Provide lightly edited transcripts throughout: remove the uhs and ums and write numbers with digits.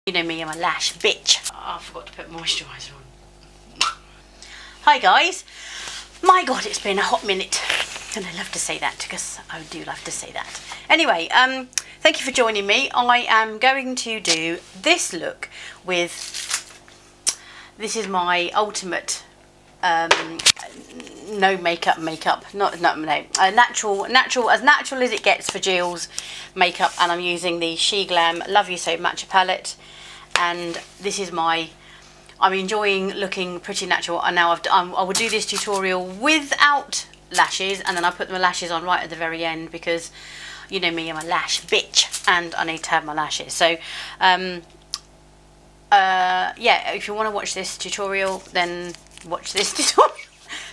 You know me, I'm a lash bitch. Oh, I forgot to put moisturiser on. Hi guys. My God, it's been a hot minute. And I love to say that because I do love to say that. Anyway, thank you for joining me. I am going to do this look with, this is my ultimate no makeup, natural as natural as it gets for Jill's makeup, and I'm using the She Glam Love You So Matcha palette, and this is my, I'm enjoying looking pretty natural. And now I will do this tutorial without lashes, and then I put my lashes on right at the very end because you know me, I'm a lash bitch and I need to have my lashes. So yeah, if you want to watch this tutorial, then watch this tutorial.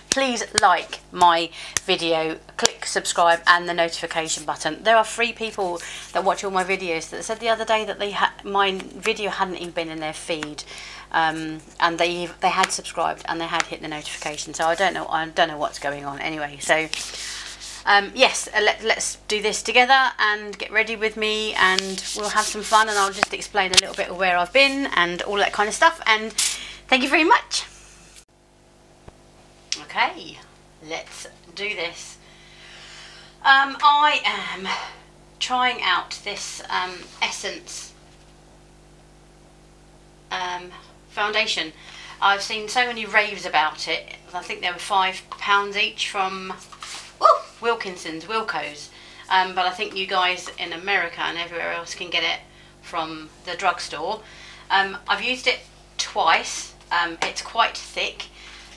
Please like my video, click subscribe and the notification button. There are 3 people that watch all my videos that said the other day that my video hadn't even been in their feed, and they had subscribed and they had hit the notification. So I don't know what's going on anyway. So yes, let's do this together and get ready with me, and we'll have some fun, and I'll just explain a little bit of where I've been and all that kind of stuff. And thank you very much. Okay, let's do this. I am trying out this Essence foundation. I've seen so many raves about it. I think they were £5 each from Wilco's, but I think you guys in America and everywhere else can get it from the drugstore. I've used it twice. It's quite thick,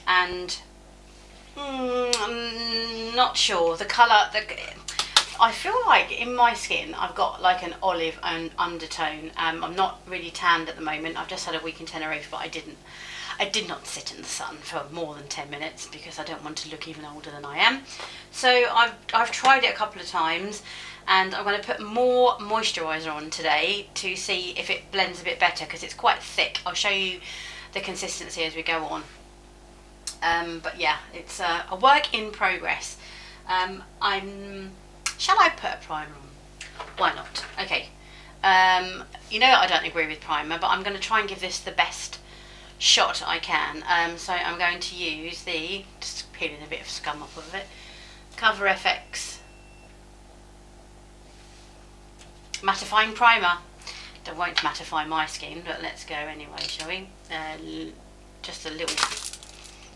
and I'm not sure the colour. I feel like in my skin I've got like an olive undertone. I'm not really tanned at the moment. I've just had a week in Tenerife, but I did not sit in the sun for more than 10 minutes because I don't want to look even older than I am. So I've tried it a couple of times, and I'm going to put more moisturiser on today to see if it blends a bit better because it's quite thick. I'll show you the consistency as we go on. But yeah, it's a work in progress. Shall I put a primer on? Why not? Okay. You know I don't agree with primer, but I'm going to try and give this the best shot I can. So I'm going to use the, just peeling a bit of scum off of it, Cover FX Mattifying Primer. That won't mattify my skin, but let's go anyway, shall we? Just a little.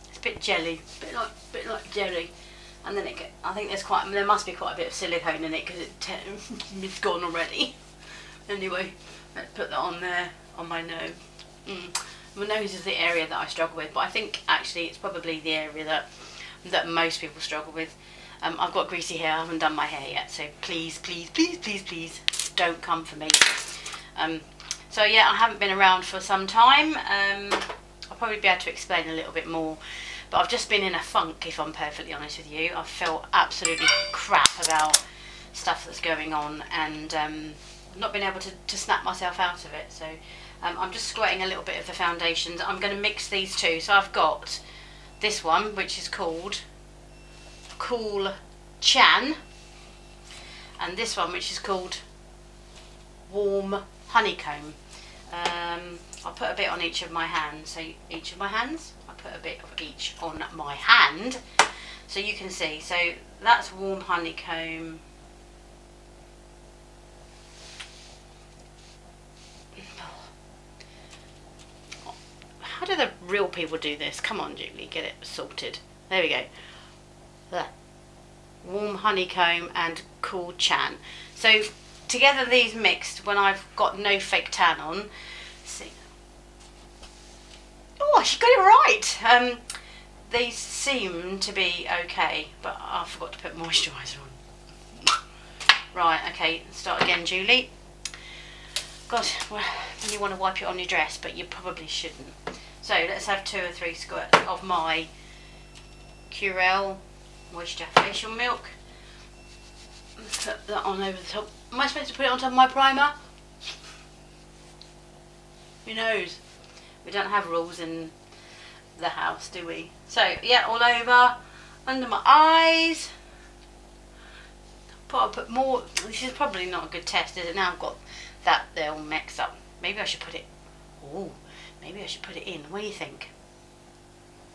It's a bit jelly, bit like jelly, and then I think there must be quite a bit of silicone in it because it's gone already. Anyway, let's put that on there on my nose. My nose is the area that I struggle with, but I think actually it's probably the area that most people struggle with. I've got greasy hair. I haven't done my hair yet, so please, please, please, please, please don't come for me. So yeah, I haven't been around for some time. I'll probably be able to explain a little bit more, but I've just been in a funk, if I'm perfectly honest with you. I've felt absolutely crap about stuff that's going on, and I've not been able to snap myself out of it. So I'm just squirting a little bit of the foundations. I'm going to mix these two. So I've got this one, which is called Kohl Chan, and this one, which is called Warm Honeycomb. I'll put a bit on each of my hands. So each of my hands, I put a bit of each on my hand so you can see. So that's Warm Honeycomb. How do the real people do this? Come on, Julie, get it sorted. There we go. There. Warm Honeycomb and Kohl Chan. So together these mixed when I've got no fake tan on. See. Oh, she got it right. They seem to be okay, but I forgot to put moisturiser on. Right, okay, start again, Julie. God, well, when you want to wipe it on your dress, but you probably shouldn't. So let's have 2 or 3 squirts of my Curel Moisture Facial Milk. Put that on over the top. Am I supposed to put it on top of my primer? Who knows? We don't have rules in the house, do we? So yeah, all over, under my eyes. I'll put more. This is probably not a good test, is it? Now I've got that there all mixed up. Maybe I should put it, oh, maybe I should put it in. What do you think?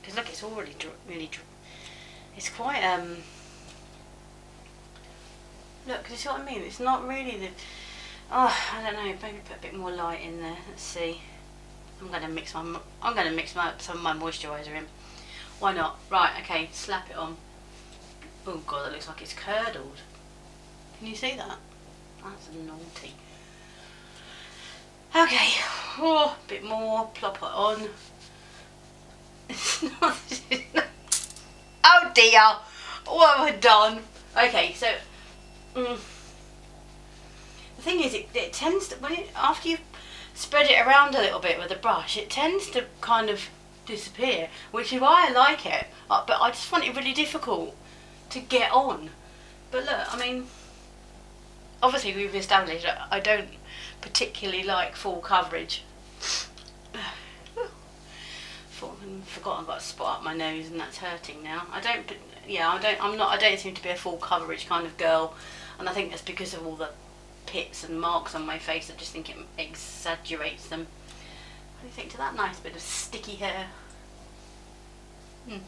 Because look, it's already really, it's quite, look, you see what I mean? It's not really the, oh, I don't know, maybe put a bit more light in there. Let's see. I'm going to mix some of my moisturiser in. Why not? Right, okay, slap it on. Oh god, that looks like it's curdled. Can you see that? That's naughty. Okay, oh, a bit more, plop it on. Oh dear, what have I done? Okay, so the thing is, it tends to, after you've spread it around a little bit with a brush, it tends to kind of disappear, which is why I like it. But I just find it really difficult to get on. But look, I mean, obviously we've established that I don't particularly like full coverage. Forgot I've got a spot up my nose and that's hurting now. I don't seem to be a full coverage kind of girl, and I think that's because of all the pits and marks on my face. I just think it exaggerates them. What do you think to that nice bit of sticky hair? If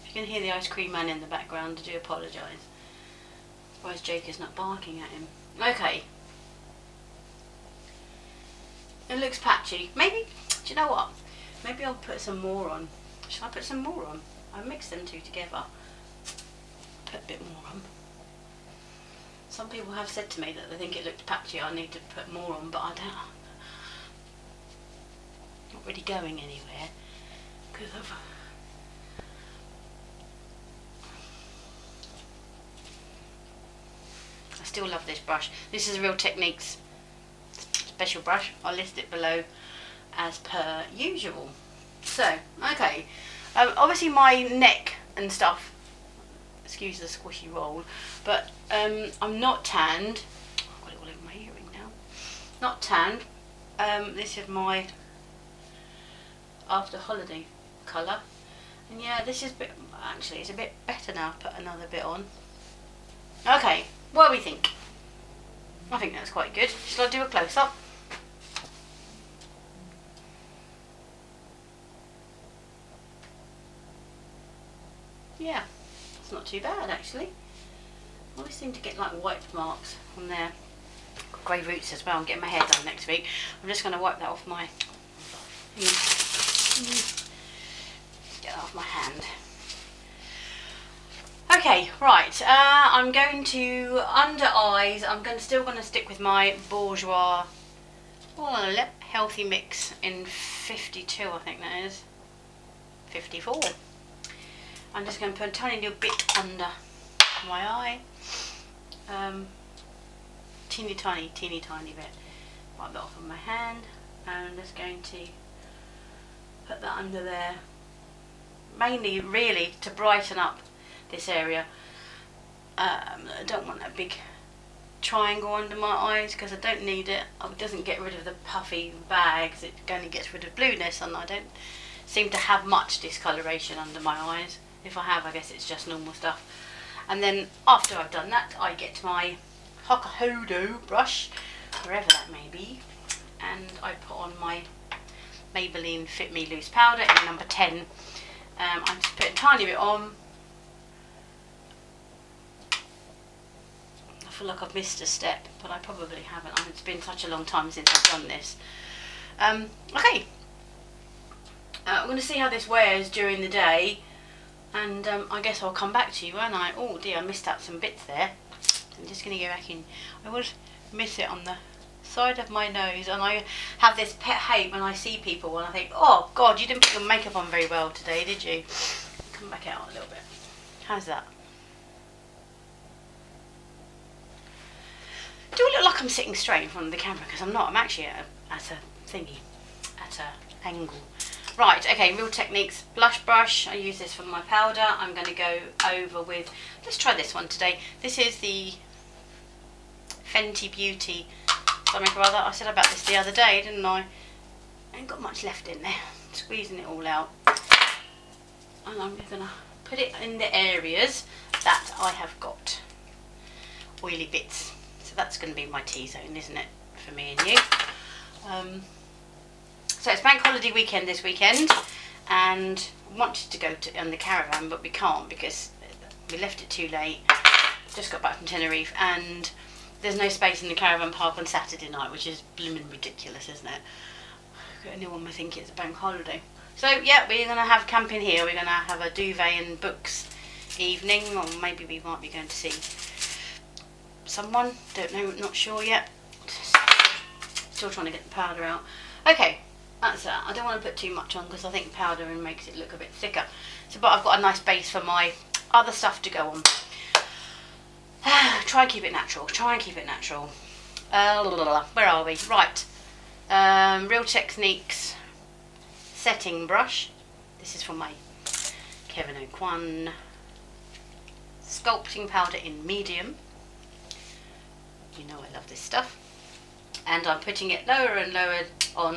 you can hear the ice cream man in the background, I do apologise. Otherwise Jake is not barking at him. Okay. It looks patchy. Maybe, do you know what? Maybe I'll put some more on. Shall I put some more on? I mixed them two together. Put a bit more on. Some people have said to me that they think it looks patchy. I need to put more on, but I don't. Not really going anywhere because of. I still love this brush. This is Real Techniques special brush. I'll list it below as per usual. So, okay. Obviously my neck and stuff, excuse the squishy roll, but I'm not tanned. I've got it all over my earring now. Not tanned. This is my after holiday colour. And yeah, this is a bit, actually it's a bit better now. Put another bit on. Okay, what do we think? I think that's quite good. Shall I do a close-up? Yeah, it's not too bad actually. I always seem to get like white marks on there. Got grey roots as well. I'm getting my hair done next week. I'm just going to wipe that off my. Get that off my hand. Okay, right. I'm going to under eyes. I'm still going to stick with my Bourjois Healthy Mix in 52. I think that is 54. I'm just going to put a tiny little bit under my eye. Teeny tiny bit. Wipe that off of my hand. And I'm just going to put that under there. Mainly, really, to brighten up this area. I don't want a big triangle under my eyes because I don't need it. It doesn't get rid of the puffy bags. It only gets rid of blueness, and I don't seem to have much discoloration under my eyes. If I have, I guess it's just normal stuff. And then after I've done that, I get my Hydrating brush, wherever that may be, and I put on my Maybelline Fit Me Loose Powder in number 10. I'm just putting a tiny bit on. I feel like I've missed a step, but I probably haven't. It's been such a long time since I've done this. Okay. I'm going to see how this wears during the day. And I guess I'll come back to you, won't I? Oh dear, I missed out some bits there. I'm just going to go back in. I would miss it on the side of my nose, and I have this pet hate when I see people and I think, oh god, you didn't put your makeup on very well today, did you? Come back out a little bit. How's that? Do I look like I'm sitting straight in front of the camera? Because I'm not. I'm actually at a thingy, at a angle. Right, okay, Real Techniques blush brush. I use this for my powder. I'm going to go over with, let's try this one today. This is the Fenty Beauty something or other. I said about this the other day, didn't I? Ain't got much left in there. Squeezing it all out. And I'm just going to put it in the areas that I have got oily bits. So that's going to be my T-zone, isn't it, for me and you? So it's bank holiday weekend this weekend, and wanted to go on the caravan, but we can't because we left it too late. Just got back from Tenerife, and there's no space in the caravan park on Saturday night, which is blooming ridiculous, isn't it? Anyone would think it's a bank holiday. So yeah, we're going to have camping here. We're going to have a duvet and books evening, or maybe we might be going to see someone. Don't know, not sure yet. Still trying to get the powder out. Okay, that's that. I don't want to put too much on because I think powdering makes it look a bit thicker. So, but I've got a nice base for my other stuff to go on. Try and keep it natural. Try and keep it natural. Where are we? Right. Real Techniques setting brush. This is from my Kevin O'Quan sculpting powder in medium. You know I love this stuff. And I'm putting it lower and lower on.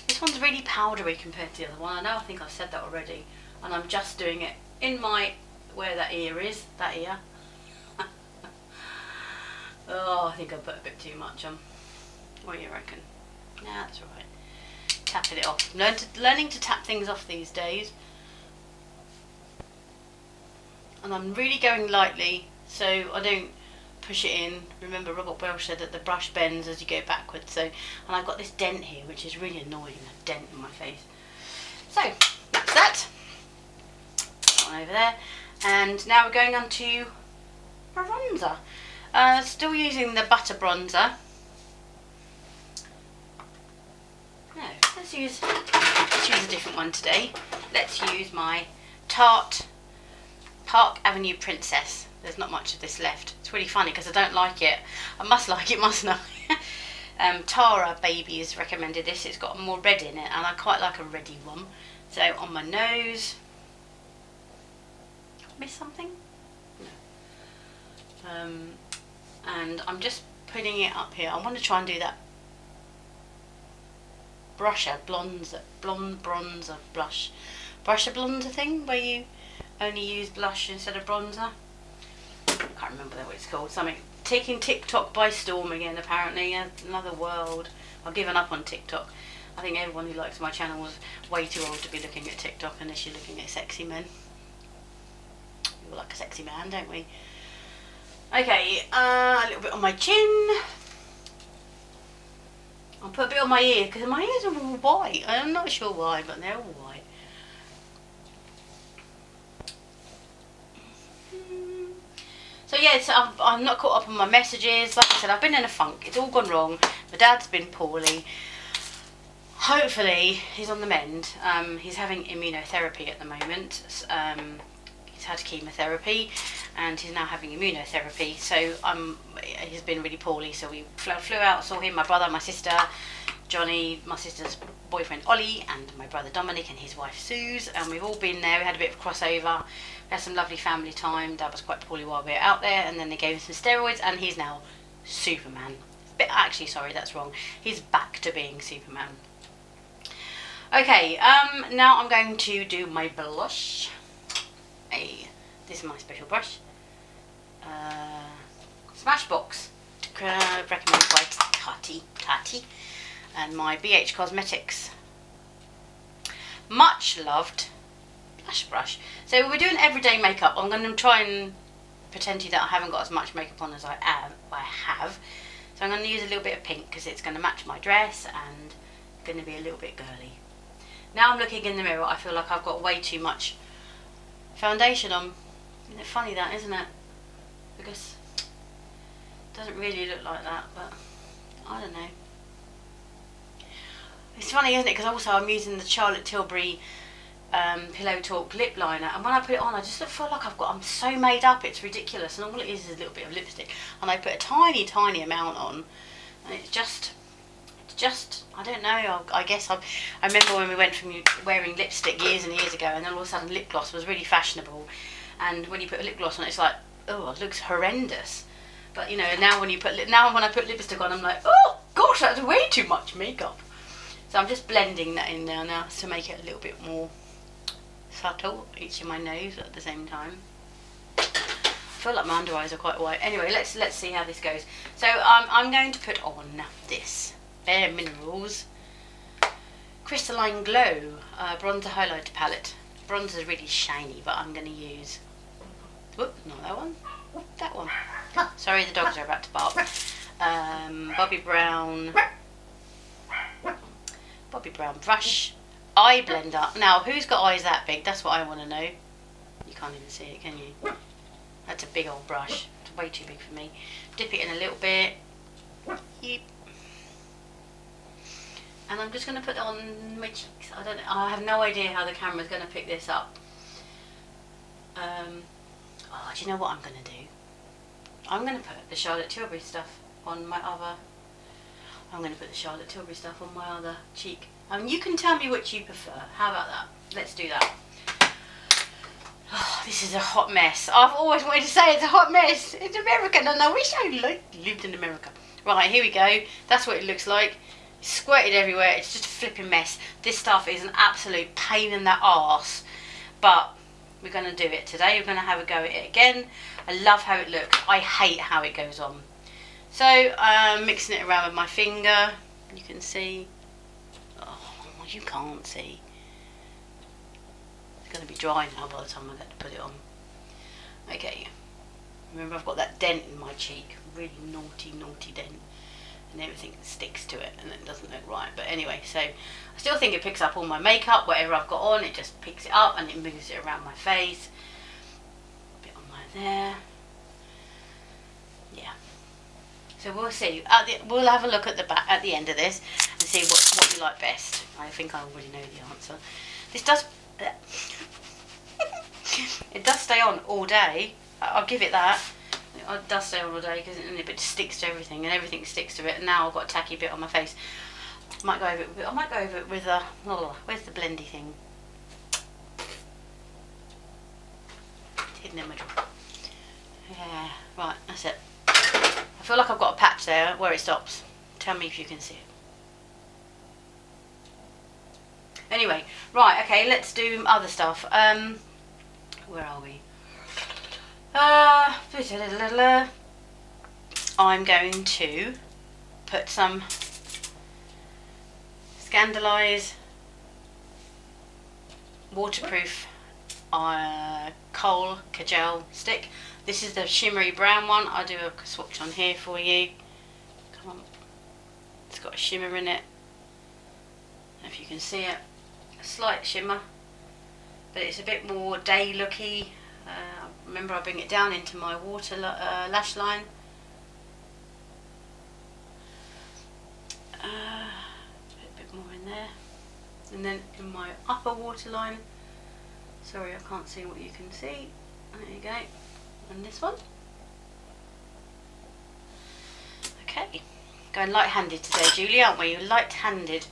This one's really powdery compared to the other one. I know, I think I've said that already. And I'm just doing it in my, where that ear is, that ear. Oh, I think I put a bit too much on. What do you reckon? Nah, that's right. Tapping it off. Learning to tap things off these days. And I'm really going lightly so I don't push it in. Remember, Robert Welsh said that the brush bends as you go backwards. So, and I've got this dent here, which is really annoying. A dent in my face. So that's that. That one over there. And now we're going on to bronzer. Still using the butter bronzer. No, let's use a different one today. Let's use my Tart Park Avenue Princess. There's not much of this left. It's really funny because I don't like it. I must like it, mustn't I? Tara Baby has recommended this. It's got more red in it, and I quite like a reddy one. So on my nose. Miss something? No. And I'm just putting it up here. I want to try and do that brusher bronzer blush brusher bronzer thing where you only use blush instead of bronzer. I can't remember what it's called. Something taking TikTok by storm again, apparently. Another world. I've given up on TikTok. I think everyone who likes my channel was way too old to be looking at TikTok unless you're looking at sexy men. We all like a sexy man, don't we? Okay, a little bit on my chin. I'll put a bit on my ear because my ears are all white. I'm not sure why, but they're all white. So yeah, so I'm not caught up on my messages. Like I said, I've been in a funk. It's all gone wrong. My dad's been poorly. Hopefully he's on the mend. He's having immunotherapy at the moment. He's had chemotherapy and he's now having immunotherapy. So he's been really poorly. So we flew out, saw him, my brother, my sister, Johnny, my sister's boyfriend Ollie, and my brother Dominic and his wife Suze. And we've all been there. We had a bit of a crossover. We had some lovely family time. Dad was quite poorly while we were out there, and then they gave him some steroids, and he's now Superman. But actually, sorry, that's wrong. He's back to being Superman. Okay, now I'm going to do my blush. This is my special brush. Smashbox, recommended by Tati, and my BH Cosmetics much loved blush brush. So we're doing everyday makeup. I'm going to try and pretend to you that I haven't got as much makeup on as I have. So I'm going to use a little bit of pink because it's going to match my dress and going to be a little bit girly. Now I'm looking in the mirror, I feel like I've got way too much foundation on. Isn't it funny that, isn't it? Because it doesn't really look like that, but I don't know. It's funny, isn't it? Because also I'm using the Charlotte Tilbury Pillow Talk lip liner, and when I put it on, I just feel like I'm so made up, it's ridiculous. And all it is a little bit of lipstick, and I put a tiny amount on, and it's just I don't know. I guess I remember when we went from wearing lipstick years and years ago, and then all of a sudden lip gloss was really fashionable, and when you put a lip gloss on, it's like, oh, it looks horrendous. But you know, now when I put lipstick on, I'm like, oh gosh, that's way too much makeup. So I'm just blending that in there now to make it a little bit more subtle, reaching my nose at the same time. I feel like my under eyes are quite white. Anyway, let's see how this goes. So I'm going to put on this Bare Minerals Crystalline Glow Bronzer Highlighter Palette. Bronzer is really shiny, but I'm going to use, whoop, not that one, that one. Sorry, the dogs are about to bark. Bobbi Brown brush, eye blender. Now, who's got eyes that big? That's what I want to know. You can't even see it, can you? That's a big old brush. It's way too big for me. Dip it in a little bit. Yep. And I'm just going to put it on my cheeks. I don't know. I have no idea how the camera's going to pick this up. Oh, do you know what I'm going to do? I'm going to put the Charlotte Tilbury stuff on my other. I'm going to put the Charlotte Tilbury stuff on my other cheek. You can tell me which you prefer. How about that? Let's do that. Oh, this is a hot mess. I've always wanted to say it's a hot mess. It's American, and I wish I lived in America. Right, here we go. That's what it looks like. It's squirted everywhere. It's just a flipping mess. This stuff is an absolute pain in the arse, but we're going to do it today. We're going to have a go at it again. I love how it looks. I hate how it goes on. So I'm mixing it around with my finger. You can see. Oh, you can't see. It's going to be dry now by the time I get to put it on. Okay. Remember, I've got that dent in my cheek. Really naughty, naughty dent. And everything sticks to it and it doesn't look right. But anyway, so I still think it picks up all my makeup. Whatever I've got on, it just picks it up and it moves it around my face. A bit on my there. Yeah. So we'll see. We'll have a look at the back at the end of this and see what you like best. I think I already know the answer. This does it does stay on all day. I'll give it that. It does stay on all day because it sticks to everything and everything sticks to it. And now I've got a tacky bit on my face. I might go over it with a. Oh, where's the blendy thing? It's hidden in my drawer. Yeah, right, that's it. I feel like I've got a patch there where it stops. Tell me if you can see it. Anyway, right, okay, let's do other stuff. Where are we? I'm going to put some Scandaleyes waterproof Kohl gel stick. This is the shimmery brown one. I'll do a swatch on here for you. Come on. It's got a shimmer in it. If you can see it. A slight shimmer. But it's a bit more day looky. Remember, I bring it down into my water lash line. A bit more in there. And then in my upper waterline. Sorry, I can't see what you can see. There you go. And this one. Okay. Going light-handed today, Julie, aren't we? You're light-handed.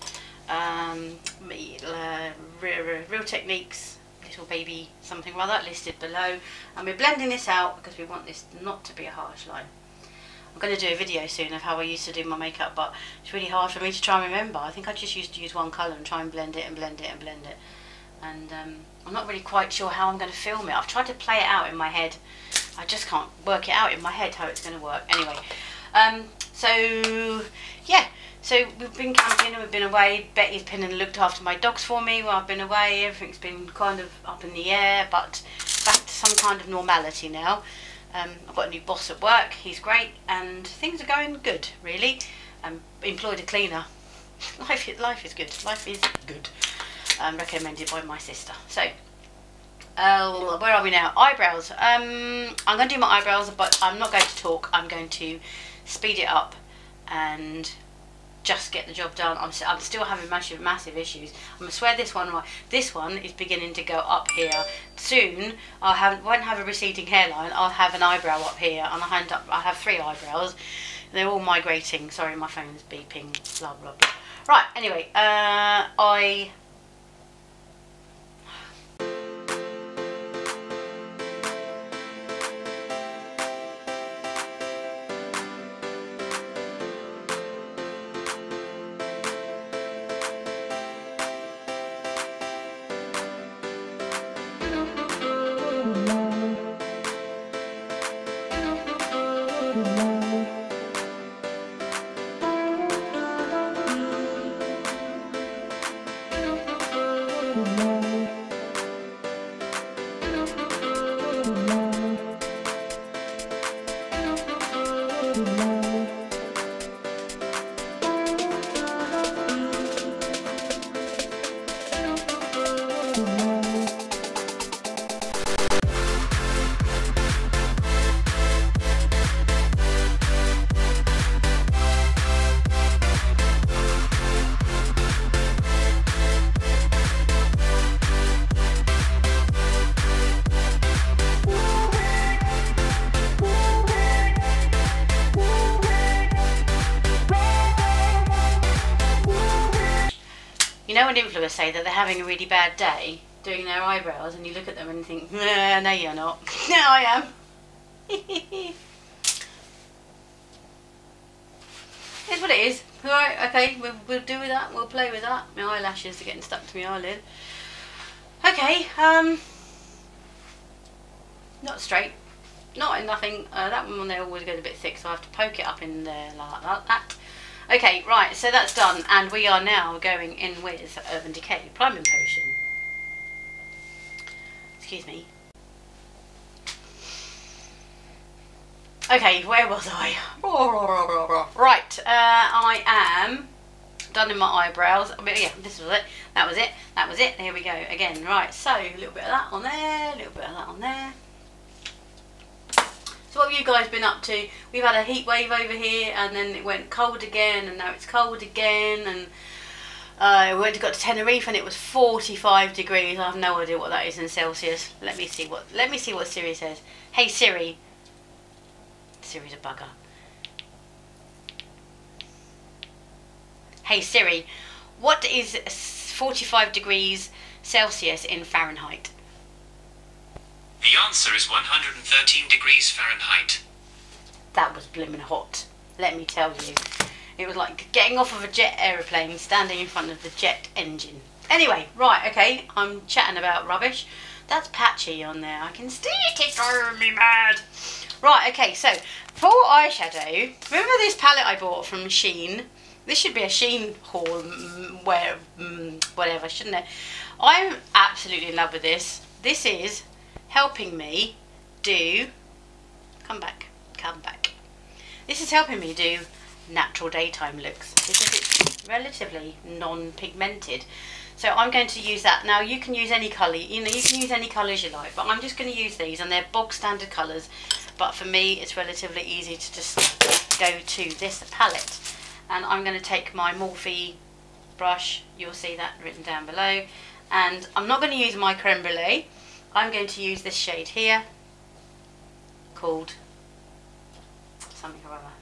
Real Techniques, Little Baby something or other, listed below. And we're blending this out because we want this not to be a harsh line. I'm going to do a video soon of how I used to do my makeup, but it's really hard for me to try and remember. I think I just used to use one colour and try and blend it and blend it and blend it. And I'm not really quite sure how I'm going to film it. I've tried to play it out in my head. I just can't work it out in my head how it's going to work. Anyway, so yeah. So we've been camping and we've been away. Betty's been and looked after my dogs for me while I've been away. Everything's been kind of up in the air, but back to some kind of normality now. I've got a new boss at work. He's great and things are going good, really. Employed a cleaner. Life is good. Life is good. Recommended by my sister. So, where are we now? Eyebrows. I'm going to do my eyebrows, but I'm not going to talk. I'm going to speed it up and just get the job done. I'm still having massive issues. I'm going to swear this one right. This one is beginning to go up here. Soon, won't have a receding hairline. I'll have an eyebrow up here, and I have 3 eyebrows. They're all migrating. Sorry, my phone's beeping. Blah blah blah. Right. Anyway, You know when influencers say that they're having a really bad day doing their eyebrows and you look at them and you think, nah, no you're not. No, I am. It's what it is. Alright, okay, we'll do with that, we'll play with that. My eyelashes are getting stuck to my eyelid. Okay, not straight. Not in nothing. That one on there always goes a bit thick, so I have to poke it up in there like that. Okay, right, so that's done, and we are now going in with Urban Decay Priming Potion. Excuse me. Okay, where was I? Right, I am done in my eyebrows. But yeah, this was it. That was it. That was it. Here we go again. Right, so a little bit of that on there, a little bit of that on there. So what have you guys been up to? We've had a heat wave over here, and then it went cold again, and now it's cold again, and we got to Tenerife and it was 45 degrees. I have no idea what that is in Celsius. Let me see what Siri says. Hey Siri. Siri's a bugger. Hey Siri, what is 45 degrees Celsius in Fahrenheit? The answer is 113 degrees Fahrenheit. That was blimmin' hot, let me tell you. It was like getting off of a jet aeroplane, standing in front of the jet engine. Anyway, right, okay, I'm chatting about rubbish. That's patchy on there, I can see it, it's driving me mad. Right, okay, so for eyeshadow, remember this palette I bought from Shein? This should be a Shein haul, whatever, shouldn't it? I'm absolutely in love with this. This is helping me do, come back. This is helping me do natural daytime looks because it's relatively non-pigmented. So I'm going to use that. Now you can use any colour, you know, you can use any colours you like, but I'm just going to use these, and they're bog standard colours. But for me, it's relatively easy to just go to this palette. And I'm going to take my Morphe brush, you'll see that written down below. And I'm not going to use my creme brulee. I'm going to use this shade here, called something or other.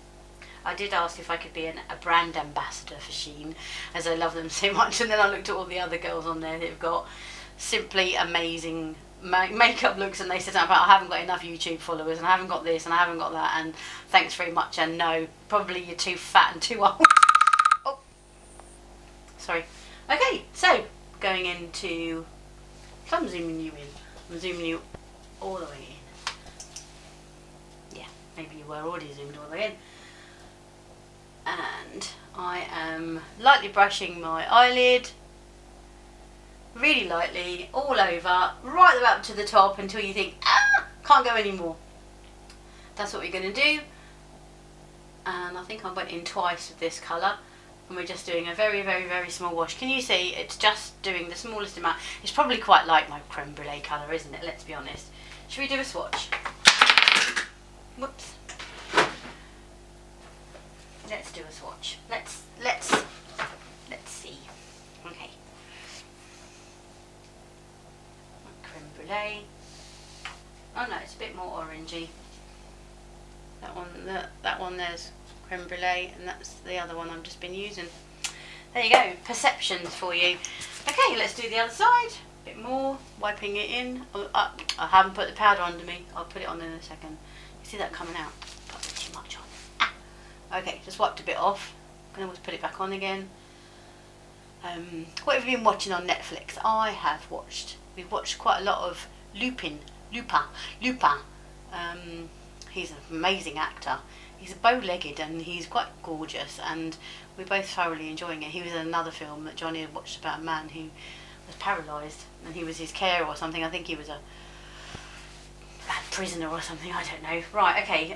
I did ask if I could be a brand ambassador for Shein, as I love them so much, and then I looked at all the other girls on there that have got simply amazing makeup looks, and they said something about I haven't got enough YouTube followers, and I haven't got this, and I haven't got that, and thanks very much, and no, probably you're too fat and too old. Oh, sorry. Okay, so going into, so I'm zooming you in. I'm zooming you all the way in. Yeah, maybe you were already zoomed all the way in. And I am lightly brushing my eyelid, really lightly, all over, right the way up to the top until you think, ah, can't go anymore. That's what we're going to do. And I think I went in twice with this colour, and we're just doing a very, very, very small wash. Can you see? It's just doing the smallest amount. It's probably quite like my creme brulee colour, isn't it? Let's be honest. Should we do a swatch? Whoops. Let's do a swatch. Let's see. Okay. Creme brulee. Oh no, it's a bit more orangey. That one there's creme brulee, and that's the other one I've just been using. There you go, perceptions for you. Okay, let's do the other side. A bit more, wiping it in. I haven't put the powder under me. I'll put it on in a second. You see that coming out? Put too much on. Ah. Okay, just wiped a bit off. Can always put it back on again. What have you been watching on Netflix? We've watched quite a lot of Lupin. He's an amazing actor. He's bow-legged and he's quite gorgeous, and we're both thoroughly enjoying it. He was in another film that Johnny had watched about a man who was paralysed, and he was his carer or something. I think he was a bad prisoner or something, I don't know. Right, okay,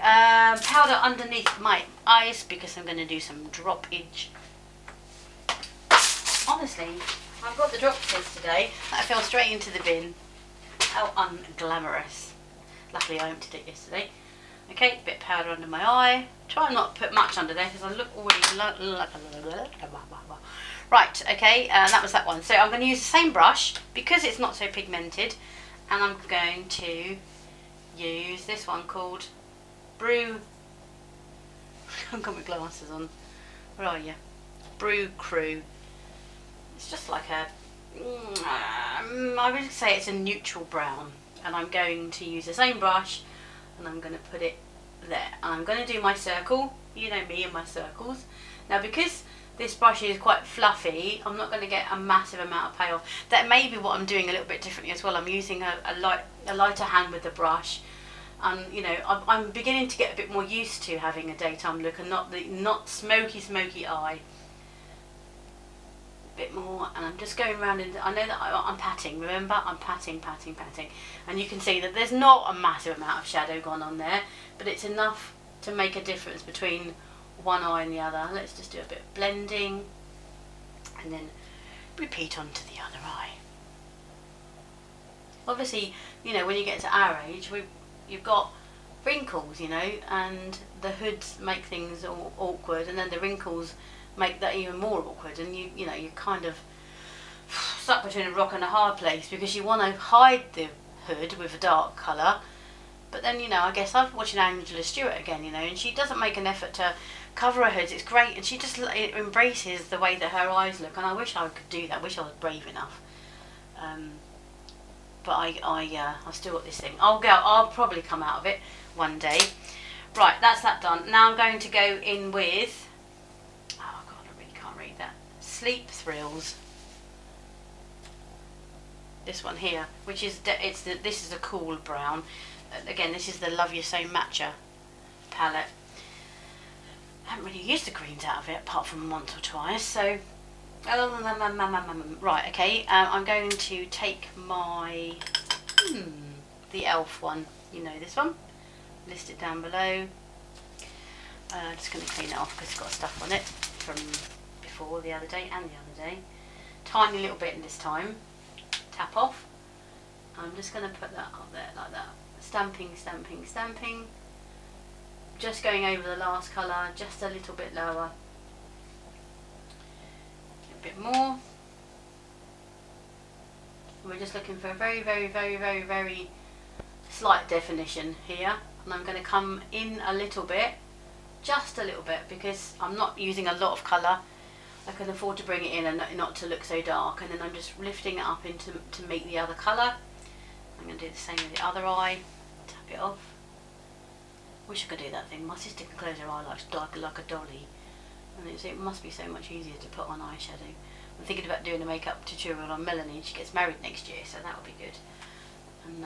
powder underneath my eyes because I'm going to do some droppage. Honestly, I've got the droppers today that fell straight into the bin. How unglamorous. Luckily I emptied it yesterday. Okay, bit of powder under my eye. Try not to put much under there because I look already right, okay, that was that one. So I'm going to use the same brush because it's not so pigmented, and I'm going to use this one called I've got my glasses on. Where are you? Brew Crew. It's just like a, I would say it's a neutral brown, and I'm going to use the same brush and I'm going to put it there, and I'm going to do my circle. You know me and my circles. Now because this brush is quite fluffy, I'm not going to get a massive amount of payoff. That may be what I'm doing a little bit differently as well. I'm using a lighter hand with the brush, and you know I'm beginning to get a bit more used to having a daytime look and not smoky eye. A bit more, and I'm just going around, and I know that I'm patting. Remember, I'm patting, and you can see that there's not a massive amount of shadow gone on there, but it's enough to make a difference between one eye and the other. Let's just do a bit of blending and then repeat onto the other eye. Obviously, you know, when you get to our age, you've got wrinkles, you know, and the hoods make things all awkward, and then the wrinkles make that even more awkward, and you know, you're kind of stuck between a rock and a hard place because you want to hide the hood with a dark colour, but then, you know, I guess I'm watching Angela Stewart again, you know, and she doesn't make an effort to cover her hoods. It's great, and she just embraces the way that her eyes look, and I wish I could do that. I wish I was brave enough, but I've still got this thing. I'll probably come out of it one day. Right, that's that done. Now I'm going to go in with, oh god, I really can't read that, Sleep Thrills. This one here, which is this is a Kohl brown. Again, this is the Love Your So Matcha palette. I haven't really used the greens out of it apart from once or twice, so right, okay, I'm going to take my the Elf one, you know, this one, list it down below. Just going to clean it off because it's got stuff on it from before, the other day and the other day. Tiny little bit this time. Tap off. I'm just going to put that up there like that. Stamping. Just going over the last colour, just a little bit lower. A bit more. We're just looking for a very slight definition here. And I'm going to come in a little bit, just a little bit, because I'm not using a lot of colour. I can afford to bring it in and not to look so dark, and then I'm just lifting it up to meet the other colour. I'm going to do the same with the other eye. Tap it off. Wish I could do that thing. My sister can close her eye like a dolly, and it must be so much easier to put on eyeshadow. I'm thinking about doing a makeup tutorial on Melanie. She gets married next year, so that would be good. And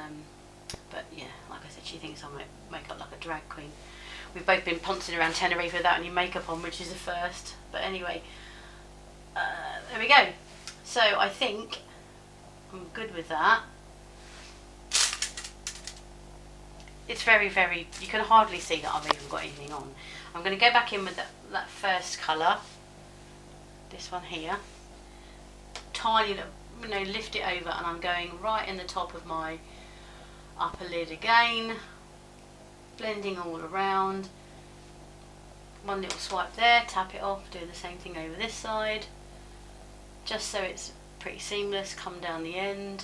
but yeah, like I said, she thinks I might make up like a drag queen. We've both been pouncing around Tenerife without any makeup on, which is a first. But anyway, there we go. So I think I'm good with that. It's very, you can hardly see that I've even got anything on. I'm going to go back in with that first colour, this one here, tiny little, you know, lift it over, and I'm going right in the top of my upper lid again, blending all around. One little swipe there, tap it off, do the same thing over this side, just so it's pretty seamless. Come down the end,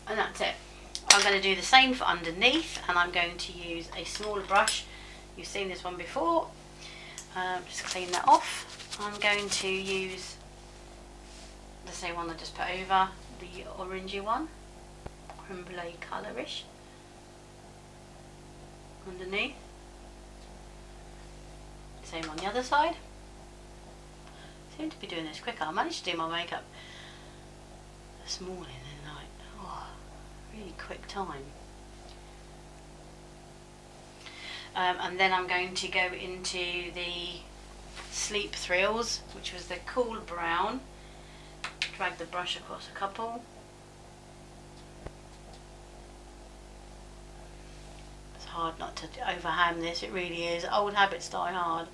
and that's it. I'm going to do the same for underneath, and I'm going to use a smaller brush. You've seen this one before. Just clean that off. I'm going to use the same one I just put over, the orangey one, creme brulee colourish, underneath. Same on the other side. Seem to be doing this quicker. I managed to do my makeup this morning and like, oh, really quick time. And then I'm going to go into the Sleep Thrills, which was the Kohl brown. drag the brush across a couple. It's hard not to overhand this, it really is. Old habits die hard.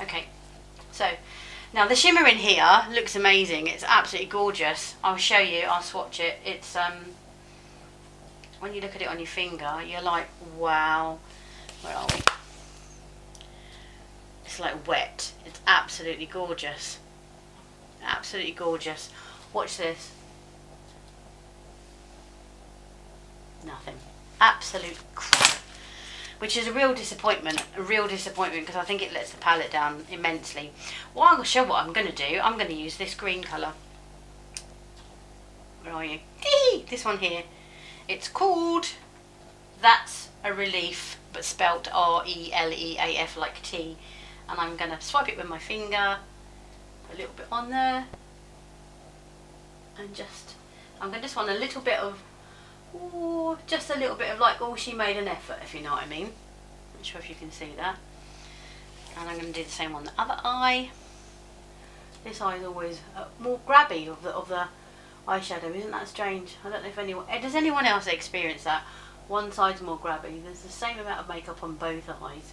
Okay, so now the shimmer in here looks amazing. It's absolutely gorgeous. I'll show you, I'll swatch it. It's when you look at it on your finger, you're like, wow. Where are we? It's like wet. It's absolutely gorgeous. Absolutely gorgeous. Watch this. Nothing. Absolute crap. Which is a real disappointment. A real disappointment, because I think it lets the palette down immensely. Well, I'm going to show what I'm going to do. I'm going to use this green colour. Where are you? This one here. It's called That's a Relief, but spelt R-E-L-E-A-F like tea. And I'm going to swipe it with my finger, put a little bit on there, and I'm just want a little bit of, ooh, just a little bit of like, oh, she made an effort, if you know what I mean. Not sure if you can see that. And I'm going to do the same on the other eye. This eye is always more grabby of the eyeshadow, isn't that strange? I don't know if anyone, does anyone else experience that? One side's more grabby. There's the same amount of makeup on both eyes,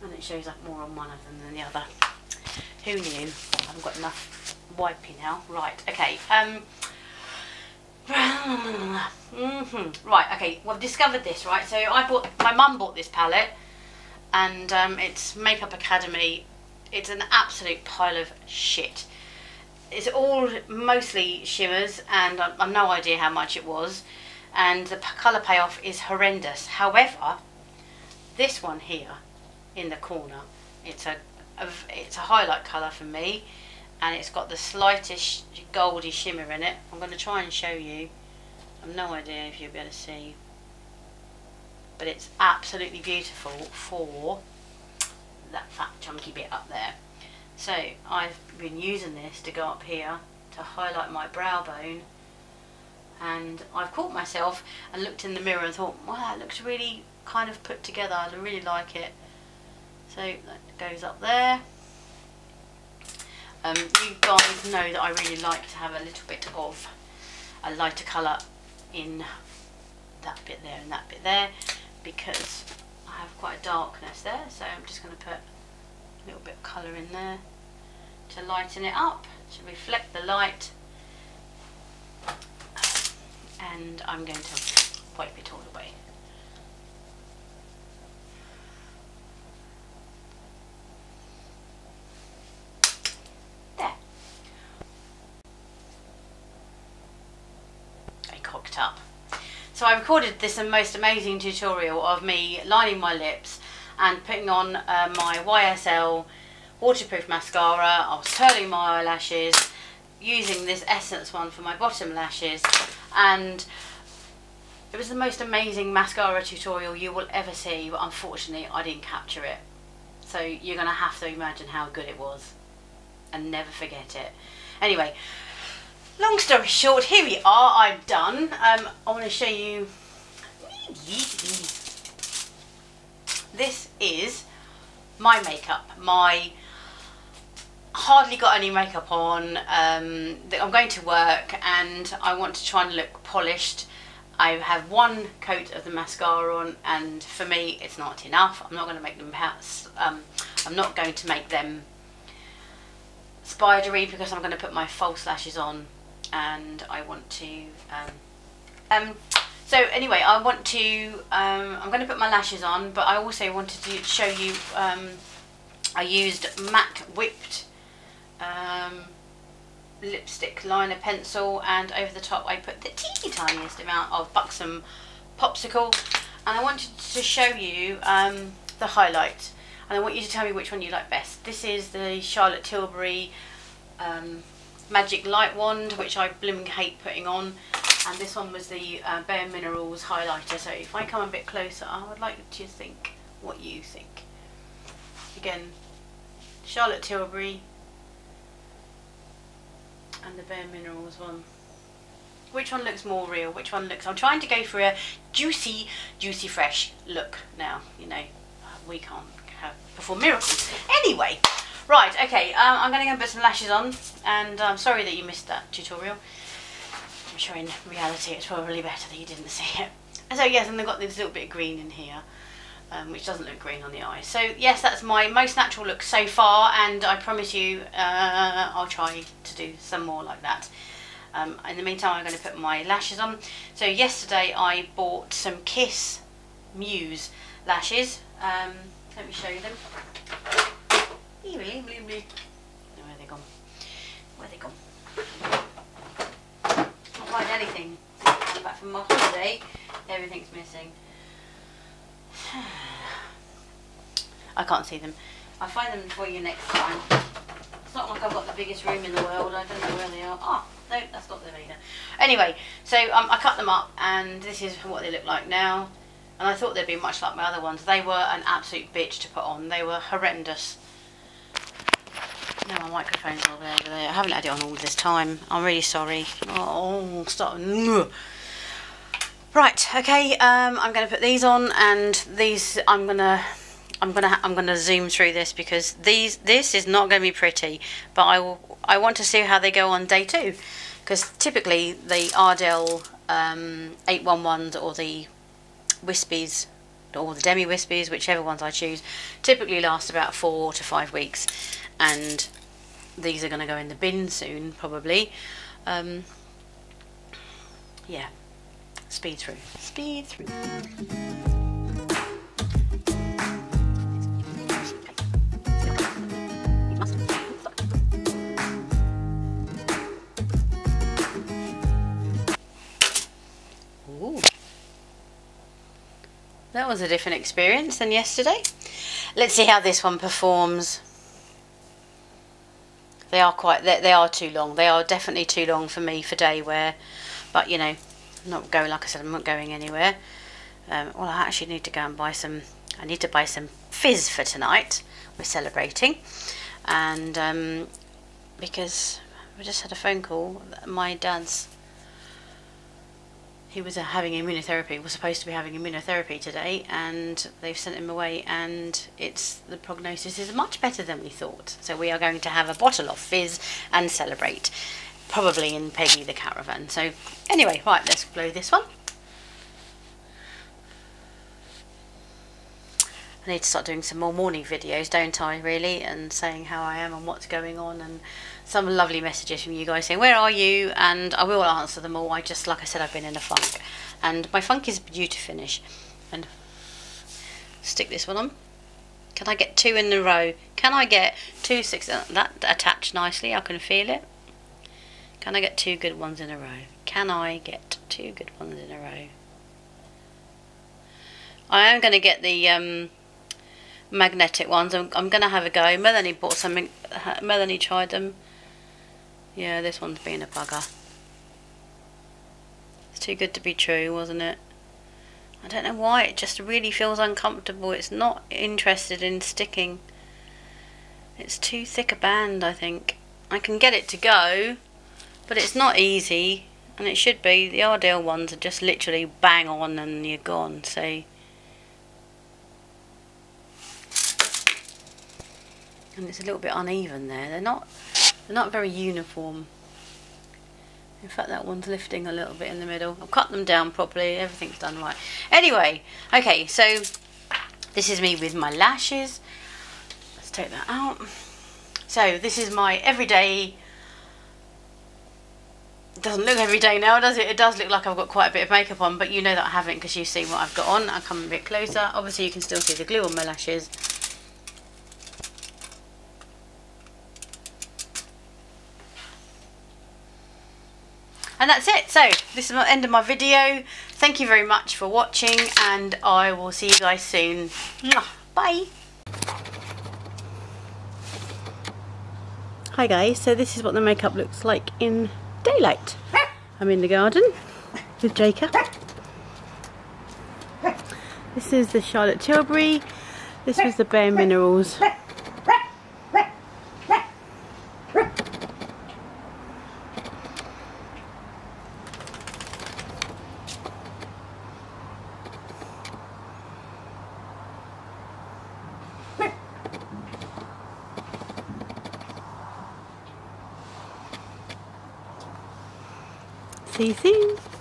and it shows up more on one of them than the other. Who knew? I haven't got enough wiping now. Right, okay. Right, okay, well, I've discovered this, right? So my mum bought this palette, and it's Makeup Academy. It's an absolute pile of shit. It's all mostly shimmers, and I've no idea how much it was, and the colour payoff is horrendous. However, this one here in the corner, it's a highlight colour for me, and it's got the slightest goldy shimmer in it. I'm going to try and show you. I've no idea if you'll be able to see, but it's absolutely beautiful for that fat chunky bit up there. So I've been using this to go up here to highlight my brow bone, and I've caught myself and looked in the mirror and thought, wow, that looks really kind of put together. I really like it. So that goes up there. You guys know that I really like to have a little bit of a lighter colour in that bit there and that bit there, because I have quite a darkness there, so I'm just going to put a little bit of colour in there to lighten it up, to reflect the light, and I'm going to wipe it all away. There. I cocked up. So I recorded this most amazing tutorial of me lining my lips and putting on my YSL waterproof mascara. I was curling my eyelashes, using this Essence one for my bottom lashes, and it was the most amazing mascara tutorial you will ever see, but unfortunately I didn't capture it. So you're going to have to imagine how good it was and never forget it. Anyway, long story short, here we are, I'm done. I want to show you, this is my makeup. My hardly got any makeup on. I'm going to work and I want to try and look polished. I have one coat of the mascara on, and for me it's not enough. I'm not going to make them I'm not going to make them spidery, because I'm going to put my false lashes on, and I want to so anyway, I want to I'm going to put my lashes on, but I also wanted to show you I used MAC Whipped lipstick liner pencil, and over the top I put the teeny tiniest amount of Buxom Popsicle, and I wanted to show you the highlight, and I want you to tell me which one you like best. This is the Charlotte Tilbury Magic Light Wand, which I blooming hate putting on, and this one was the Bare Minerals highlighter. So if I come a bit closer, I would like to think what you think. Again, Charlotte Tilbury and the Bare Minerals one. Which one looks more real? Which one looks... I'm trying to go for a juicy fresh look now. You know, we can't perform miracles. Anyway, Right, okay, I'm going to go and put some lashes on, and I'm sorry that you missed that tutorial. I'm sure in reality it's probably better that you didn't see it. So yes, and they've got this little bit of green in here, which doesn't look green on the eye. So yes, that's my most natural look so far, and I promise you I'll try to do some more like that. In the meantime, I'm going to put my lashes on. So yesterday I bought some Kiss Muse lashes. Let me show you them. Where are they gone? Where are they gone? Can't find anything. I'm back from my holiday. Everything's missing. I can't see them. I'll find them for you next time. It's not like I've got the biggest room in the world. I don't know where they are. Oh, no, that's not them either. Anyway, so I cut them up, and this is what they look like now. And I thought they'd be much like my other ones. They were an absolute bitch to put on. They were horrendous. No, my microphone's all over there. I haven't had it on all this time. I'm really sorry. Oh, stop. Right, okay. I'm going to put these on, and these I'm gonna zoom through this because this is not going to be pretty. But I want to see how they go on day 2, because typically the Ardell 811s or the wispies or the demi wispies, whichever ones I choose, typically last about 4 to 5 weeks, and these are going to go in the bin soon probably. Yeah, speed through. Ooh. That was a different experience than yesterday. Let's see how this one performs. They are too long. They are definitely too long for me for day wear. But you know, I'm not going, like I said, I'm not going anywhere. Well, I actually need to go and buy some. I need to buy some fizz for tonight. We're celebrating, and because we just had a phone call. My dad's. He was having immunotherapy, was supposed to be having immunotherapy today, and they've sent him away, and the prognosis is much better than we thought. So we are going to have a bottle of fizz and celebrate, probably in Peggy the Caravan. So anyway, right, let's blow this one. I need to start doing some more morning videos, don't I, really, and saying how I am and what's going on, and some lovely messages from you guys saying, where are you? And I will answer them all. Like I said, I've been in a funk, and my funk is due to finish. And stick this one on. Can I get 2 in a row? Can I get 2 6? That attached nicely, I can feel it. Can I get 2 good ones in a row? Can I get 2 good ones in a row? I am going to get the magnetic ones. I'm going to have a go. Melanie bought something. Melanie tried them. Yeah, this one's been a bugger. It's too good to be true, wasn't it? I don't know why, it just really feels uncomfortable. It's not interested in sticking. It's too thick a band, I think. I can get it to go, but it's not easy, and it should be. The Ardell ones are just literally bang on and you're gone, so... And it's a little bit uneven there. They're not very uniform. In fact, that one's lifting a little bit in the middle. I've cut them down properly. Everything's done right. Anyway, okay, so this is me with my lashes. Let's take that out. So this is my everyday. It doesn't look everyday now, does it? It does look like I've got quite a bit of makeup on, but you know that I haven't because you've seen what I've got on. I'll come a bit closer. Obviously, you can still see the glue on my lashes. And that's it. So this is the end of my video. Thank you very much for watching, and I will see you guys soon. Bye. Hi guys, so this is what the makeup looks like in daylight. I'm in the garden with Jacob. This is the Charlotte Tilbury. This was the Bare Minerals. See you soon.